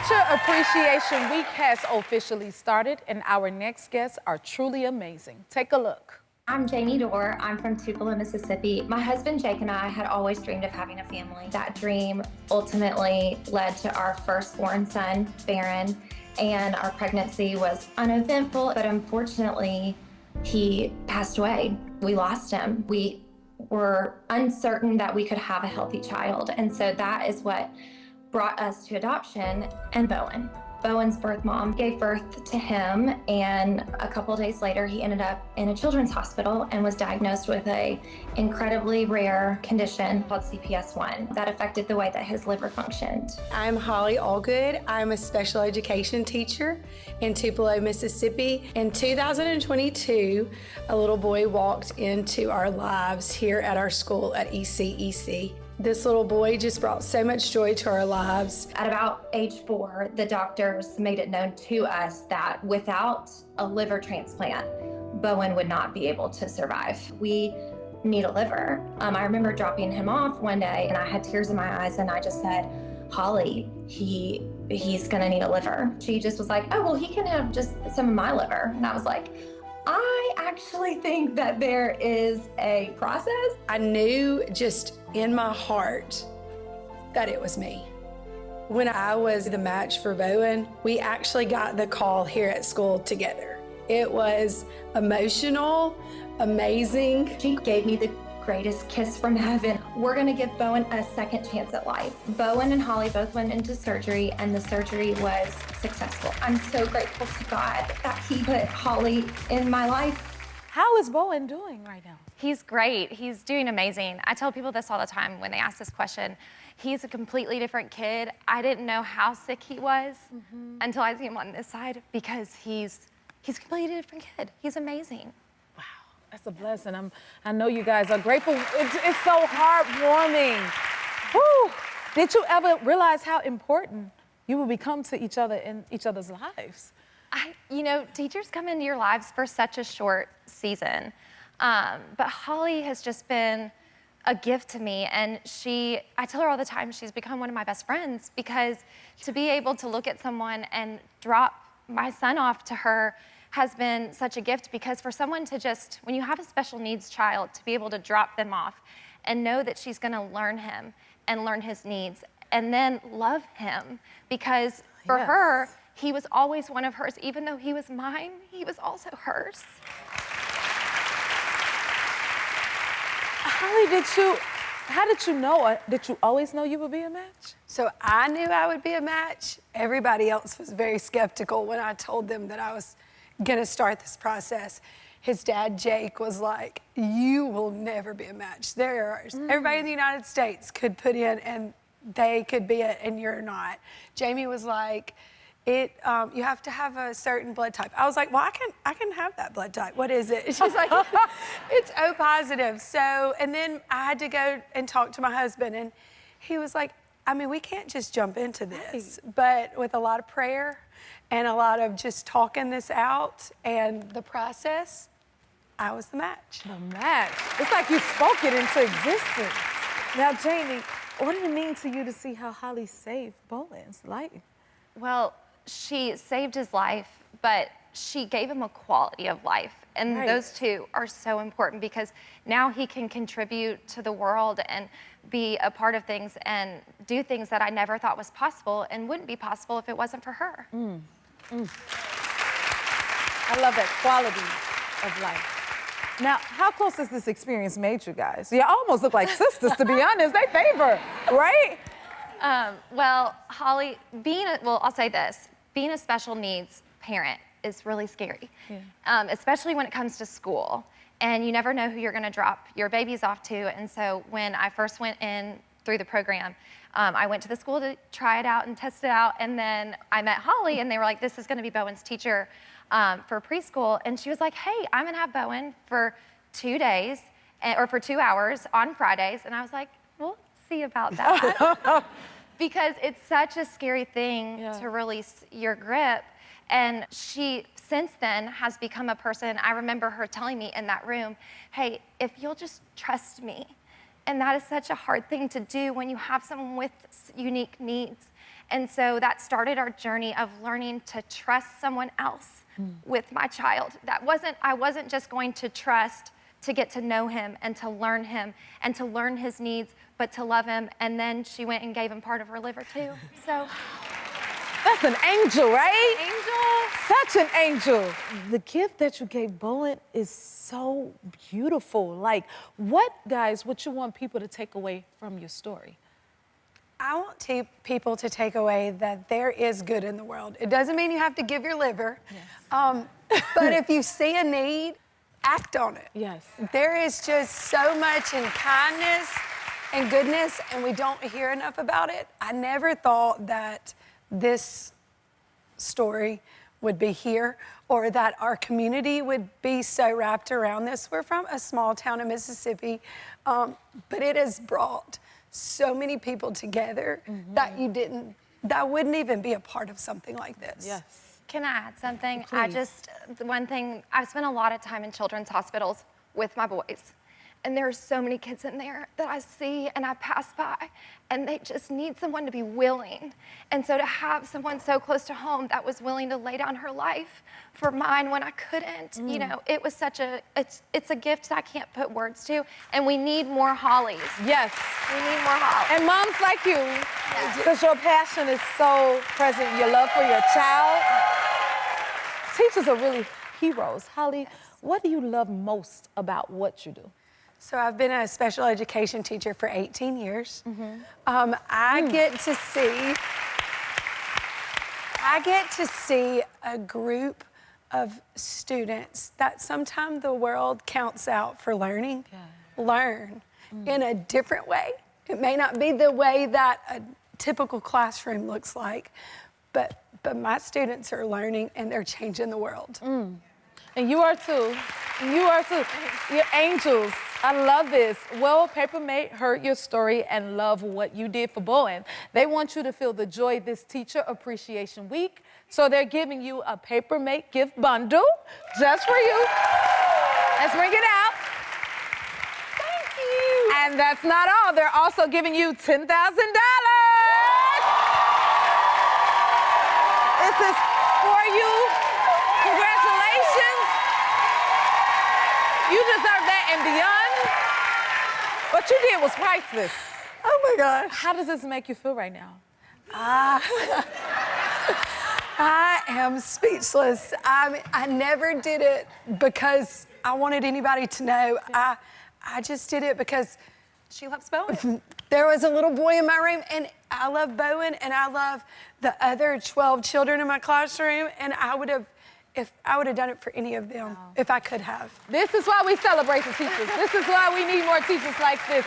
Teacher Appreciation Week has officially started, and our next guests are truly amazing. Take a look. I'm Jamie Dorr. I'm from Tupelo, Mississippi. My husband Jake and I had always dreamed of having a family. That dream ultimately led to our firstborn son, Barron, and our pregnancy was uneventful, but unfortunately, he passed away. We lost him. We were uncertain that we could have a healthy child, and so that is what brought us to adoption and Bowen. Bowen's birth mom gave birth to him, and a couple days later, he ended up in a children's hospital and was diagnosed with an incredibly rare condition called CPS1 that affected the way that his liver functioned. I'm Holly Allgood. I'm a special education teacher in Tupelo, Mississippi. In 2022, a little boy walked into our lives here at our school at ECEC. This little boy just brought so much joy to our lives. At about age 4, the doctors made it known to us that without a liver transplant, Bowen would not be able to survive. We need a liver. I remember dropping him off one day and I had tears in my eyes and I just said, Holly, he's gonna need a liver. She just was like, oh, well, he can have just some of my liver. And I was like, I actually think that there is a process. I knew just in my heart that it was me. When I was the match for Bowen, we actually got the call here at school together. It was emotional, amazing. She gave me the greatest kiss from heaven. We're gonna give Bowen a second chance at life. Bowen and Holly both went into surgery and the surgery was successful. I'm so grateful to God that he put Holly in my life. How is Bowen doing right now? He's great. He's doing amazing. I tell people this all the time when they ask this question. He's a completely different kid. I didn't know how sick he was until I see him on this side because he's a completely different kid. He's amazing. That's a blessing. I know you guys are grateful. It's so heartwarming. Whew. Did you ever realize how important you will become to each other in each other's lives? Teachers come into your lives for such a short season. But Holly has just been a gift to me. And I tell her all the time, she's become one of my best friends because to be able to look at someone and drop my son off to her has been such a gift because for someone to just, when you have a special needs child, to be able to drop them off and know that she's gonna learn him and learn his needs and then love him because for her, he was always one of hers. Even though he was mine, he was also hers. Holly, how did you know? Did you always know you would be a match? So I knew I would be a match. Everybody else was very skeptical when I told them that I was gonna start this process. His dad, Jake, was like, you will never be a match. Everybody in the United States could put in and they could be it and you're not. Jamie was like, you have to have a certain blood type. I was like, well, I can have that blood type. What is it? She's like, it's O positive. So, and then I had to go and talk to my husband and he was like, we can't just jump into this, but with a lot of prayer and a lot of just talking this out and the process, I was the match. The match. It's like you spoke it into existence. Now, Jamie, what did it mean to you to see how Holly saved Bowen's life? Well, she saved his life, but she gave him a quality of life. And those two are so important because now he can contribute to the world and be a part of things and do things that I never thought was possible and wouldn't be possible if it wasn't for her. I love that quality of life. Now, how close has this experience made you guys? You almost look like sisters, to be honest. They favor, right? Well, Holly, I'll say this. Being a special needs parent is really scary, especially when it comes to school. And you never know who you're gonna drop your babies off to. And so when I first went in through the program, I went to the school to try it out and test it out. And then I met Holly and they were like, this is gonna be Bowen's teacher for preschool. And she was like, hey, I'm gonna have Bowen for 2 days or for 2 hours on Fridays. And I was like, we'll see about that. Because it's such a scary thing to release your grip. And she, since then, has become a person, I remember her telling me in that room, hey, if you'll just trust me. And that is such a hard thing to do when you have someone with unique needs. And so that started our journey of learning to trust someone else with my child. I wasn't just going to trust to get to know him and to learn his needs, but to love him. And then she went and gave him part of her liver too. So That's an angel, right? angel. Such an angel. The gift that you gave Bowen is so beautiful. Like, what you want people to take away from your story? I want people to take away that there is good in the world. It doesn't mean you have to give your liver, but if you see a need, act on it. Yes. There is just so much in kindness and goodness, and we don't hear enough about it. I never thought that this story would be here or that our community would be so wrapped around this. We're from a small town in Mississippi, but it has brought so many people together that that wouldn't even be a part of something like this. Yes. Can I add something? Please. One thing, I've spent a lot of time in children's hospitals with my boys. And there are so many kids in there that I see and I pass by, and they just need someone to be willing. And so to have someone so close to home that was willing to lay down her life for mine when I couldn't, you know, it was it's a gift that I can't put words to. And we need more Hollies. Yes. We need more Hollies. And moms like you, because your passion is so present, your love for your child. Teachers are really heroes. Holly, what do you love most about what you do? So I've been a special education teacher for 18 years. I get to see a group of students that sometimes the world counts out for learning, learn in a different way. It may not be the way that a typical classroom looks like, but my students are learning and they're changing the world. And you are too. You are too. You're angels. I love this. Well, Papermate heard your story and love what you did for Bowen. They want you to feel the joy this Teacher Appreciation Week. So they're giving you a Papermate gift bundle just for you. Let's bring it out. Thank you. And that's not all. They're also giving you $10,000. This is for you. Congratulations. You deserve that and beyond. What you did was priceless. Oh my gosh. How does this make you feel right now? I am speechless. I never did it because I wanted anybody to know. I just did it because She loves Bowen. there was a little boy in my room, and I love Bowen, and I love the other 12 children in my classroom, and I would have done it for any of them if I could have. This is why we celebrate the teachers. This is why we need more teachers like this.